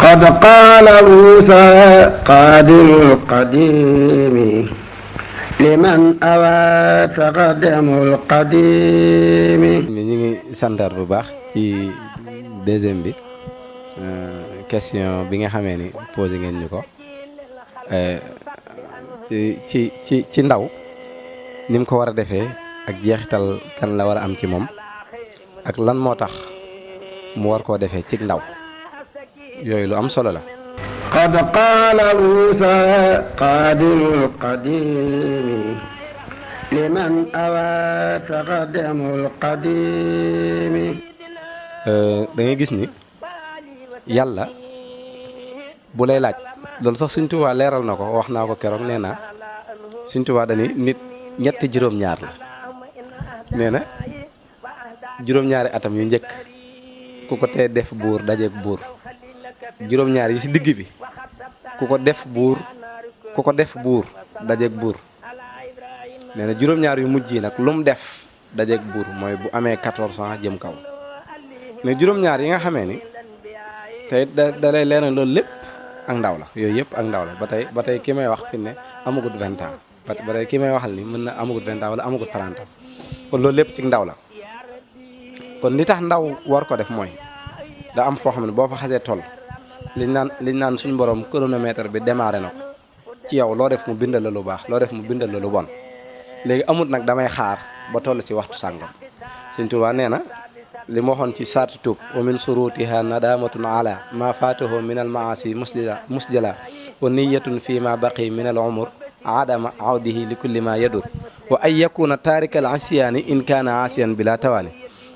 قد قال موسى قادم القديم لمن أوى تقدم القديم. ñu ngi santaat bu baax ci deuxième bi question bi nga xamee ni posé ngeen ñu ko ci ndaw ni mu ko war a defee ak jeexital kan la war a am ci moom ak lan moo tax mu war koo defee ci ndaw yooyu lu am solo la. قد قال موسى قادم القديم لمن أوى تقدم القديم. da ngay gis ni yàlla bu lay laaj loolu sax Sëñ Tuubaa leeral na ko wax naa ko keroog nee naa Sëñ Tuubaa dani nit ñetti juróom-ñaar la nee na juróom-ñaari atam yu njëkk ku ko tee def buur dajeeg buur juróom-ñaar yi ci digg bi ku ko def buur dajeeg buur nee na juróom-ñaar yu mujj yi nag lu mu def dajeeg buur mooy bu amee 14 ans jëm kaw mais juróom-ñaar yi nga xamee ni tey da lay leena loolu lépp ak ndaw la yooyu yëpp ak ndaw la ba tey ki may wax fi ne amagut 20 ans ba tey ki may waxal ni mën na amagut 20 ans wala amagut 30 ans kon loolu lépp ci ndaw la kon li tax ndaw war ko def mooy da am foo xam ne boo fa xasee toll liñ naan suñu borom chronomètre bi démarré na ko ci yow loo def mu bindal la lu baax loo def mu bindal la lu bon léegi amut nag damay xaar ba toll ci waxtu sàngam Sëñ Tuubaa nee na li ma waxoon ci saati tuub wa min surutiha nadamatun ala ma fatahu min al maasi musjala wa niyatun fi ma baqi min al umur adama awdihi li kulli ma yadur wa ay yakuna tarika al asiyani in kana asiyan bila tawani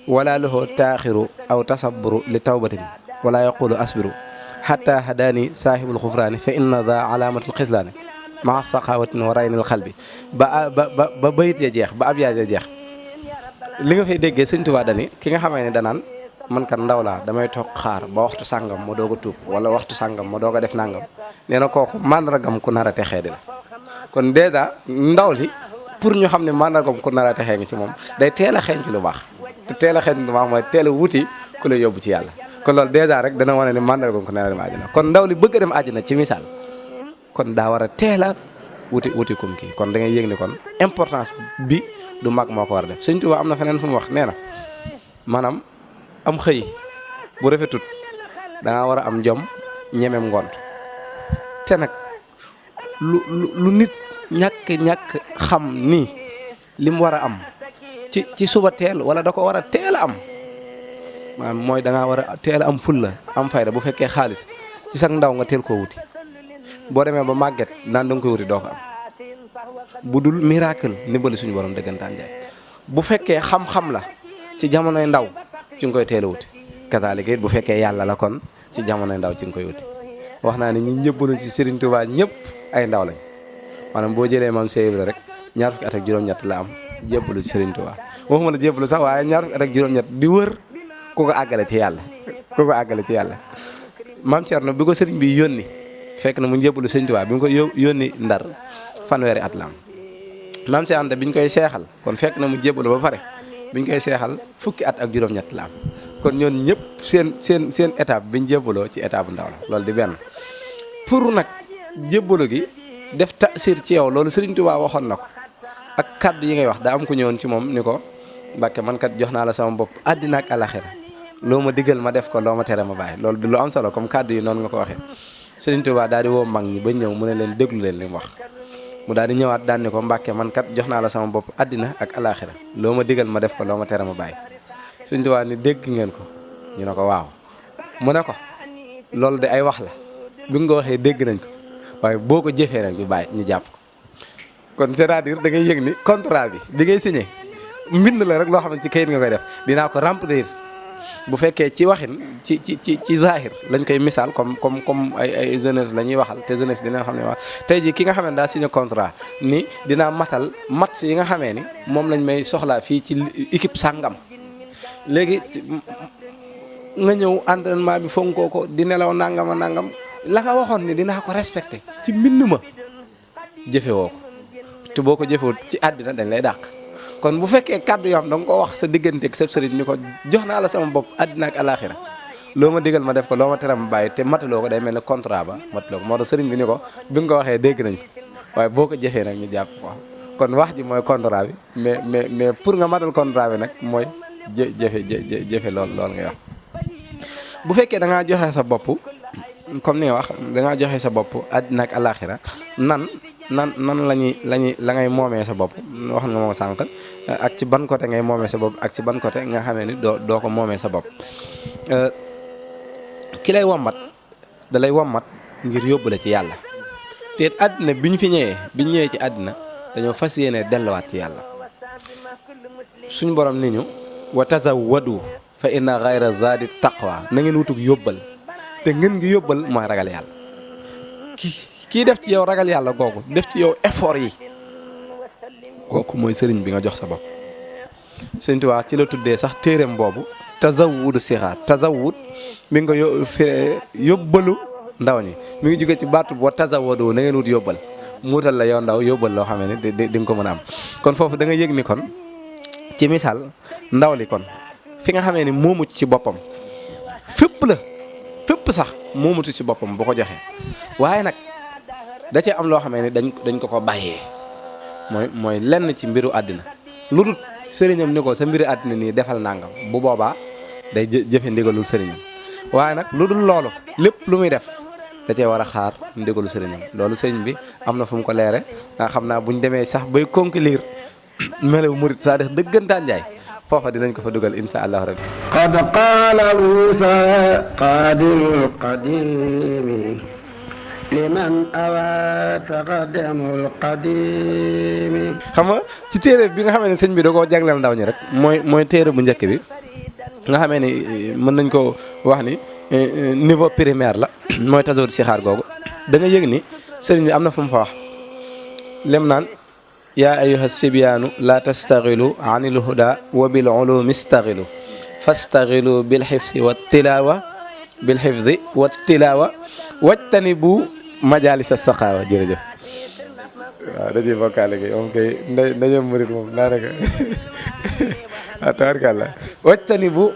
wala lahu taaxiru aw tasaburu li tawbatin wala yaqulu asbiru xata hadani saahibul xufraani fa inna da alaamatul xislaani maa saqawatin wa raynil xalbi ba bayit ya jeex ba ab yaay ya jeex li nga fay déggee Sëñ Tuubaa dani ki nga xamee ne danaan man kat ndaw laa damay toog xaar ba waxtu sàngam ma doog a tuub wala waxtu sàngam ma doog a def nangam nee na kooku màndargam ku nar a texee di la kon dèjà ndaw li pour ñu xam ne màndargam ku nar a texee ngi ci moom day teel a xeeñ ci lu baax te teel a xeeñ ci lu baax mooy teel a wuti ku la yóbbu ci yàlla kon loolu dèjà rek dana wane ne màndargam ku nar a dem àjjana kon ndaw li bëgg a dem àjjana ci misaal kon daa war a teel a wuti kum kii kon da ngay yëg ni kon importance bi du mag moo ko war a def Sëñ Tuubaa am na feneen fu mu wax nee na maanaam am xëy bu rafetut da nga war a am jom ñemem ngont te nag lu nit ñàkk xam ni li mu war a am ci suba teel wala da ko war a teel a am maanaam mooy da ngaa war a teel a am fulla am fayda bu fekkee xaalis ci sax ndaw nga teel koo wuti boo demee ba màgget naan da nga koy wuti doo ko am bu dul miracle ndimbali suñu borom dëggantaan jaay bu fekkee xam-xam la ci jamonoy ndaw ci nga koy teel a wuti kazaalika it bu fekkee yàlla la kon ci jamonoy ndaw ci nga koy wuti wax naa ne ñi ñëbbalu ci Serigne Touba ñëpp ay ndaw lañ maanaam boo jëlee maam Cheikh Ibra rek ñaar fukki at ak juróom-ñett la am jébbalu ci Serigne Touba waxuma la jébbalu sax waaye ñaar fukki at ak juróom-ñett di wër ku ko àggale ci yàlla maam Thierno bi ko Serigne bi yónni fekk na mu jébbalu Serigne Touba bi mu ko yónni Ndar fanweeri at la am maam Cheikh Anta biñ koy seexal kon fekk na mu jébbalu ba pare biñ koy seexal fukki at ak juróom-ñett la am kon ñoon ñëpp seen étape biñ jébbaloo ci étape bu ndaw la loolu di benn pour nag jébbalu gi def tasir ci yow loolu Serigne Touba waxoon na ko ak kaddu yi ngay wax daa am ku ñëwoon ci moom ni ko Mbàkke man kat jox naa la sama bopp àddina ak alaxira loo ma digal ma def ko loo ma tere ma bàyyi loolu di lu am solo comme kaddu yi noonu nga ko waxee Serigne Touba daal di woo mag ñi ba ñëw mu ne leen déglu leen li mu wax mu daal di ñëwaat daan ni ko Mbàkke man kat jox naa la sama bopp àddina ak alaxira loo ma digal ma def ko loo ma tere ma bàyyi Serigne Touba ni dégg ngeen ko ñu ne ko waaw mu ne ko loolu de ay wax la bi nga ko waxee dégg nañ ko waaye boo ko jëfee nag ñu jàpp ko kon c'est-à-dire da ngay yëg ni contrat bi ngay signé mbind la rek loo xam ne ci kayit nga koy def dinaa ko remplir bu fekkee ci waxin ci zahir lañ koy misaal comme ay jeunesse la ñuy waxal te jeunesse dina xam ne wax tey jii ki nga xam ne daa signé contrat ni dinaa matal match yi nga xamee ni moom lañ may soxlaa fii ci équipe sàngam léegi nga ñëw entraînement bi fonkoo ko di nelaw nangama nangam la nga waxoon ni dinaa ko respecté ci mbind ma jëfewoo ko te boo ko jëfewut ci àddina dañ lay dàq kon bu fekkee kàddu yoo xam da nga ko wax sa digganteeg sa sëriñ ni ko jox naa la sama bopp àddina ak alaxira loo ma digal ma def ko loo ma tere ma bàyyi te mataloo ko day mel ne contrat ba mataloo ko moo tax sëriñ bi ni ko bi nga ko waxee dégg nañ waaye boo ko jëfee nag ñu jàpp ko kon wax ji mooy contrat bi mais pour nga matal contrat bi nag mooy jëfe lool ngay wax. bu fekkee da ngaa joxe sa bopp comme ni nga wax da ngaa joxe sa bopp àddina ak alaaxira nan la ngay moomee sa bopp wax nga moo sànq ak ci ban côté ngay moomee sa bopp ak ci ban côté nga xamee ni doo ko moomee sa bopp. ki lay wommat da lay wommat ngir yóbbu la ci yàlla te àddina bi ñu ñëwee ci àddina dañoo fas yéene delluwaat ci yàlla suñ borom ni ñu wa tazawwadu fa inna ghayra zaadi taqwa na ngeen wutug yóbbal te ngeen ngi yóbbal mooy ragal yàlla kii def ci yow ragal yàlla googu def ci yow effort yi kooku mooy sëriñ bi nga jox sa bopp. Sëriñ Tuubaa ci la tuddee sax téereem boobu tazawudu sixaar tazawud mi nga yóbbalu ndaw ñi mi ngi jóge ci baatu boo tazawadu na ngeen wut yóbbal mu wutal la yow ndaw yóbbal loo xam ne di nga ko mën a am. kon foofu da nga yëg ni kon ci misaal ndaw li kon fi nga xamee ni moomu ci boppam fépp sax moomutu ci boppam bu ko joxee waaye nag da cee am loo xamee ni dañ ko bàyyee mooy lenn ci mbiru àddina lu dul sëriñam ni ko sa mbiru àddina nii defal nangam bu boobaa day jëfe ndigalul sëriñam waaye nag lu dul loolu lépp lu muy def da cee war a xaar ndigalul sëriñam loolu sëriñ bi am na fu mu ko leere nga xam naa buñ demee sax bay conclure melew murit saa def dëggantaan njaay foofa dinañ ko fa dugal insha allah rabbi qad qaala Muusa qaadimul qadiimi liman awaa taqaddamul qadiimi. xam nga ci téere bi nga xamee ne sëñ bi da koo jagleel ndaw ñi rek mooy téere bu njëkk bi nga xamee ni mën nañ ko wax ni niveau primaire la mooy tasawur si xaar googu da nga yëg ni sëriñ bi am na fu mu fa wax lem naan yaa ayyuha sibyaanu laa tastaxilu anil huda wa bil ulumi staxilu fastaxilu bil xifsi wa tilaawa bil xifdi wa tilaawa wajtanibu majalisa saqaawa jërëjëf waaw dañuy bokkaale gi moom kay ndaje murit moom daanaka waaw tabarkàlla wajtanibu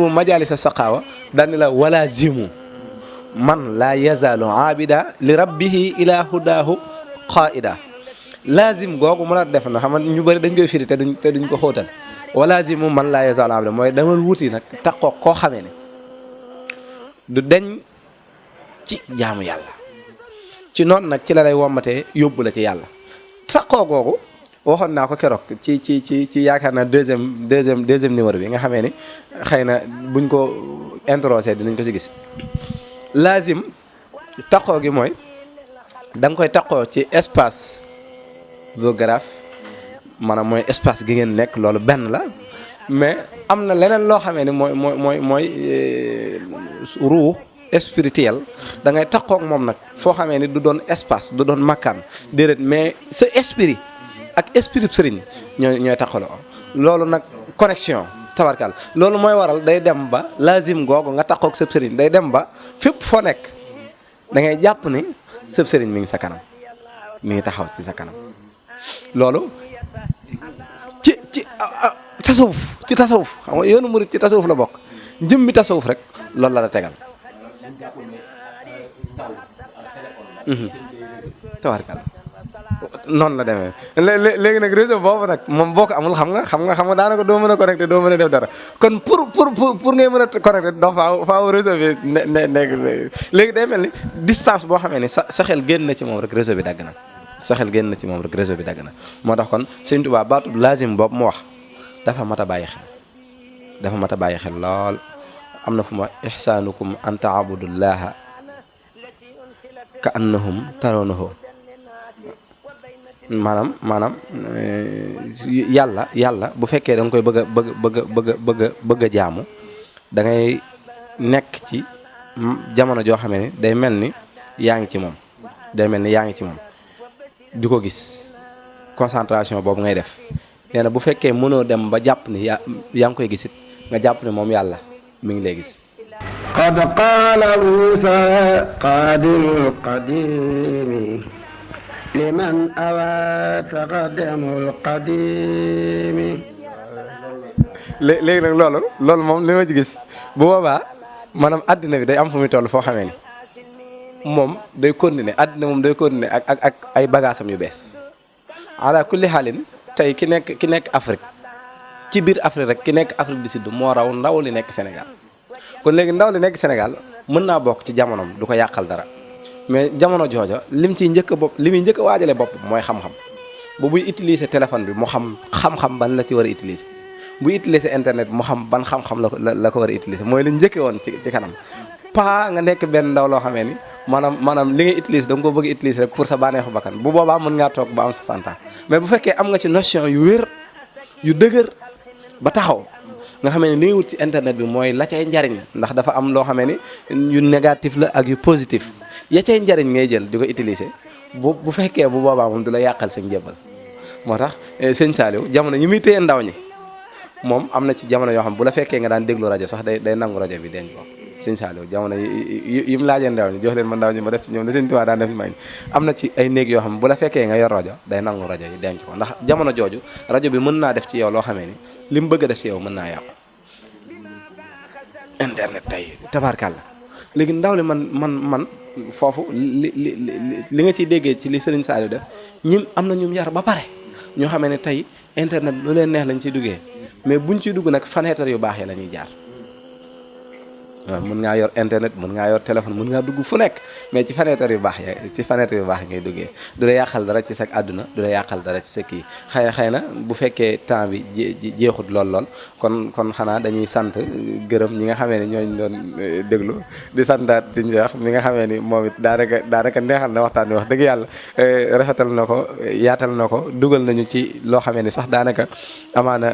majalisa saqaawa daani la wala zimu man laa yazaalu aabida li rabbihi ila hudaahu qaida laazim googu mu la def na xam ñu bëri dañ koy firi te duñ ko xóotal walaazimu man laa yazaalu aabida mooy demal wuti nag taqoo koo xamee ne du deñ ci jaamu yàlla ci noonu nag ci la lay wommatee yóbbu la ci yàlla taqoo googu waxoon naa ko keroog ci yaakaar naa deuxième numéro bi nga xamee ni xëy na buñ ko introsé dinañ ko ci gis laazim taqoo gi mooy da nga koy taqoo ci espace géographe maanaam mooy espace gi ngeen nekk loolu benn la mais am na leneen loo xamee ni mooy ruux spirituel da ngay taqoo ak moom nag foo xamee ni du doon espace du doon makkaan déedéet mais sa esprit ak esprit sëriñ ñooy taqaloo loolu nag connexion tabarkal loolu mooy waral day dem ba lazim googu nga taqoo ak sëb sëriñ day dem ba fépp foo nekk da ngay jàpp ni sëb sëriñ mi ngi sa kanam mi ngi taxaw ci sa kanam loolu ci tasawuf xam nga yoonu murit ci tasawuf la bokk jëmmi tasawuf rek loolu la tegal tabarkal noonu la demee léegi nag réseau boobu nag moom boo ko amul xam nga daanaka doo mën a connecté doo mën a def dara kon pour ngay mën a connecté dox faaw réseau bi nekk léegi day mel ni distance boo xamee ni sa xel génn na ci moom rek réseau bi dagg na moo tax kon Sëñ Tuubaa baatub laazim boobu mu wax dafa mat a bàyyi xel lool am na fu ma ihsaanukum an taabudullaha ka annahum tarawnahu maanaam yàlla bu fekkee da nga koy bëgg a jaamu da ngay nekk ci jamono joo xamee ni day mel ni yaa ngi ci moom di ko gis concentration boobu ngay def nee na bu fekkee mënoo dem ba jàpp ni yaa ngi koy gisit nga jàpp ne moom yàlla mi ngi lay gis. qad qaala Muusaa qaadimul qadiimi liman awaa taqaddamul qadiimi. léegi nag loolu moom li ma ci gis bu boobaa maanaam àddina bi day am fu muy toll foo xamee ni moom day continuer àddina moom day continuer ak ay bagaasam yu bees ala kulli xaalin tey ki nekk Afrique ci biir Afrique rek ki nekk Afrique du Sud moo raw ndaw li nekk Sénégal kon léegi ndaw li nekk Sénégal mën naa bokk ci jamonoom du ko yàqal dara mais jamono joojo li muy njëkk a waajale bopp mooy xam-xam ba buy utiliser téléphone bi mu xam-xam ban la ci war a utiliser buy utiliser internet mu xam ban xam-xam la ko war a utiliser mooy li njëkke woon ci kanam pas nga nekk benn ndaw loo xamee ni maanaam li ngay utiliser da nga ko bëgg utiliser rek pour sa bànneexu bakkan bu boobaa mën ngaa toog ba am 60 ans mais bu fekkee am nga ci notion yu wér yu dëgër ba taxaw nga xamee ni li ngay wut ci internet bi mooy la cay njariñ ndax dafa am loo xamee ni yu négatif la ak yu positif ya cay njariñ ngay jël di ko utiliser bu fekkee bu boobaa moom du la yàqal sa njëbbal moo tax sëñ Saliou jamono ñi muy téye ndaw ñi moom am na ci jamono yoo xam bu la fekkee nga daan déglu rajo sax day nangu rajo bi denc ko sëñ Saliou jamono yi mu laajee ndaw ñi jox leen ma ndaw ñi ma def ci ñoom la sëñ Tuubaa daan def ci mag ñi am na ci ay néeg yoo xam bu la fekkee nga yor rajo day nangu rajo yi denc ko ndax jamono jooju rajo bi mën naa def ci yow loo xamee ni li mu bëgg a def ci yow mën naa yàqu internet tey tabaarkàlla léegi ndaw li man foofu li nga ciy déggee ci li Serigne Saliou def ñim am na ñum yar ba pare ñoo xamee ne tey internet lu leen neex lañ ciy duggee mais buñ ciy dugg nag fenêtre yu baax yi la ñuy jaar waaw mën ngaa yor internet mën ngaa yor téléphone mën ngaa dugg fu nekk mais ci fenêtre yu baax yi ngay duggee du la yàqal dara ci sa àdduna du la yàqal dara ci sa kii xëy na bu fekkee temps bi jeexut lool kon xanaa dañuy sant gërëm ñi nga xamee ni ñooñu doon déglu di santaat ci Cheikh mi nga xamee ni moom it daanaka neexal na waxtaan bi wax dëgg yàlla rafetal na ko yaatal na ko dugal nañu ci loo xamee ni sax daanaka amaana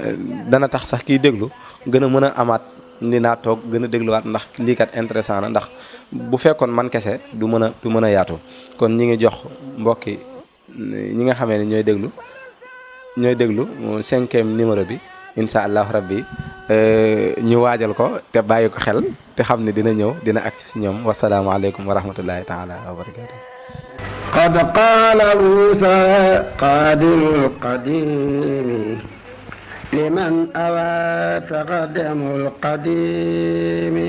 dana tax sax kiy déglu gën a mën a amaat ni naa toog gën a dégluwaat ndax lii kat intéressant na ndax bu fekkoon man kese du mën a yaatu kon ñi ngi jox mbokki ñi nga xamee ne ñooy déglu 5e numéro bi incha allahu rabbi ñu waajal ko te bàyyi ko xel te xam ne dina ñëw dina agsi si ñoom wasalaamaaleykum wa rahmatullahi taala wa barakatu qad qaala Muusaa qaadimul qadiimi liman awaa taqaddamul qadiimi